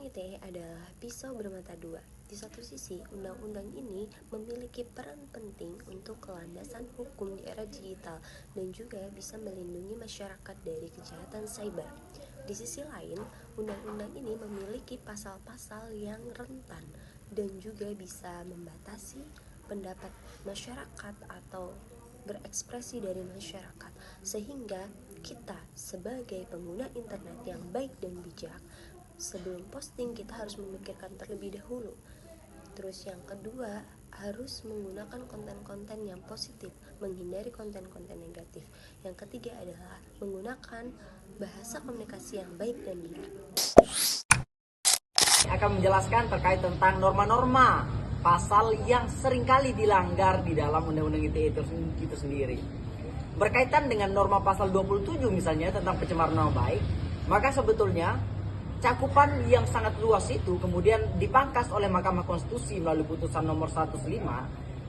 ITE adalah pisau bermata dua. Di satu sisi, undang-undang ini memiliki peran penting untuk kelandasan hukum di era digital dan juga bisa melindungi masyarakat dari kejahatan cyber. Di sisi lain, undang-undang ini memiliki pasal-pasal yang rentan dan juga bisa membatasi pendapat masyarakat atau berekspresi dari masyarakat, sehingga kita sebagai pengguna internet yang baik dan bijak, sebelum posting kita harus memikirkan terlebih dahulu. Terus yang kedua, harus menggunakan konten-konten yang positif, menghindari konten-konten negatif. Yang ketiga adalah menggunakan bahasa komunikasi yang baik dan benar. Akan menjelaskan terkait tentang norma-norma pasal yang seringkali dilanggar di dalam Undang-Undang ITE itu sendiri. Berkaitan dengan norma pasal 27 misalnya tentang pencemaran nama baik, maka sebetulnya cakupan yang sangat luas itu kemudian dipangkas oleh Mahkamah Konstitusi melalui putusan nomor 105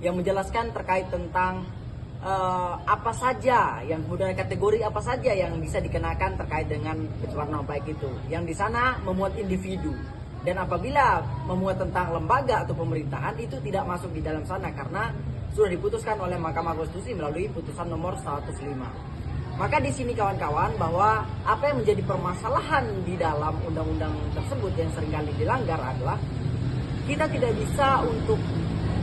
yang menjelaskan terkait tentang apa saja yang kemudian kategori apa saja yang bisa dikenakan terkait dengan pencemaran nama baik itu. Yang di sana memuat individu. Dan apabila memuat tentang lembaga atau pemerintahan itu tidak masuk di dalam sana karena sudah diputuskan oleh Mahkamah Konstitusi melalui putusan nomor 105. Maka di sini kawan-kawan bahwa apa yang menjadi permasalahan di dalam undang-undang tersebut yang seringkali dilanggar adalah kita tidak bisa untuk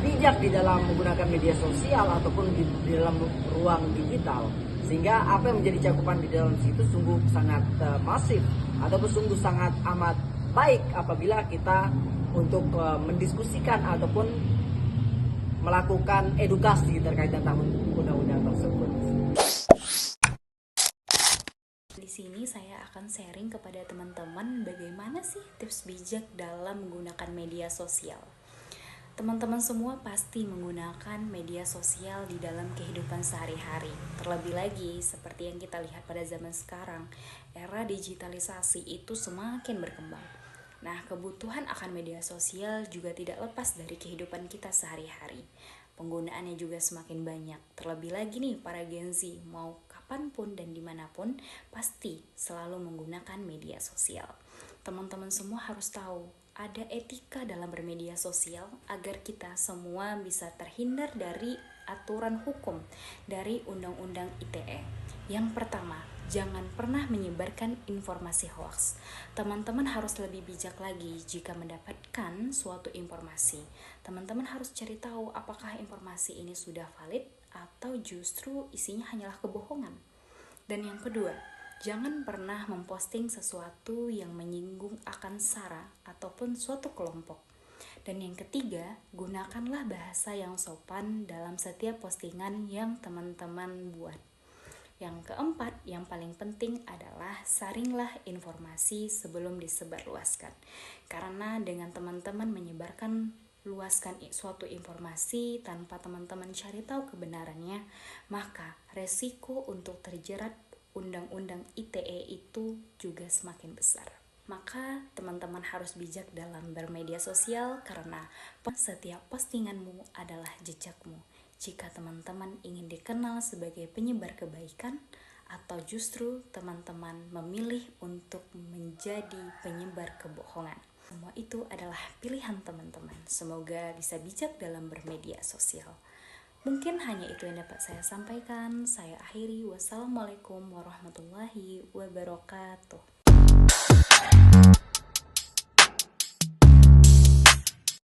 bijak di dalam menggunakan media sosial ataupun di dalam ruang digital, sehingga apa yang menjadi cakupan di dalam situ sungguh sangat masif ataupun sungguh sangat amat baik apabila kita untuk mendiskusikan ataupun melakukan edukasi terkait tentang undang-undang tersebut. Di sini saya akan sharing kepada teman-teman bagaimana sih tips bijak dalam menggunakan media sosial. Teman-teman semua pasti menggunakan media sosial di dalam kehidupan sehari-hari. Terlebih lagi seperti yang kita lihat pada zaman sekarang, era digitalisasi itu semakin berkembang. Nah, kebutuhan akan media sosial juga tidak lepas dari kehidupan kita sehari-hari. Penggunaannya juga semakin banyak. Terlebih lagi nih para Gen Z, mau kapanpun dan dimanapun pasti selalu menggunakan media sosial. Teman-teman semua harus tahu ada etika dalam bermedia sosial agar kita semua bisa terhindar dari aturan hukum dari Undang-Undang ITE. Yang pertama, jangan pernah menyebarkan informasi hoax. Teman-teman harus lebih bijak lagi jika mendapatkan suatu informasi. Teman-teman harus cari tahu apakah informasi ini sudah valid atau justru isinya hanyalah kebohongan. Dan yang kedua, jangan pernah memposting sesuatu yang menyinggung akan SARA ataupun suatu kelompok. Dan yang ketiga, gunakanlah bahasa yang sopan dalam setiap postingan yang teman-teman buat. Yang keempat, yang paling penting adalah saringlah informasi sebelum disebarluaskan. Karena dengan teman-teman menyebarkan luaskan suatu informasi tanpa teman-teman cari tahu kebenarannya, maka resiko untuk terjerat Undang-Undang ITE itu juga semakin besar. Maka teman-teman harus bijak dalam bermedia sosial karena setiap postinganmu adalah jejakmu. Jika teman-teman ingin dikenal sebagai penyebar kebaikan atau justru teman-teman memilih untuk menjadi penyebar kebohongan. Semua itu adalah pilihan teman-teman. Semoga bisa bijak dalam bermedia sosial. Mungkin hanya itu yang dapat saya sampaikan. Saya akhiri. Wassalamualaikum warahmatullahi wabarakatuh.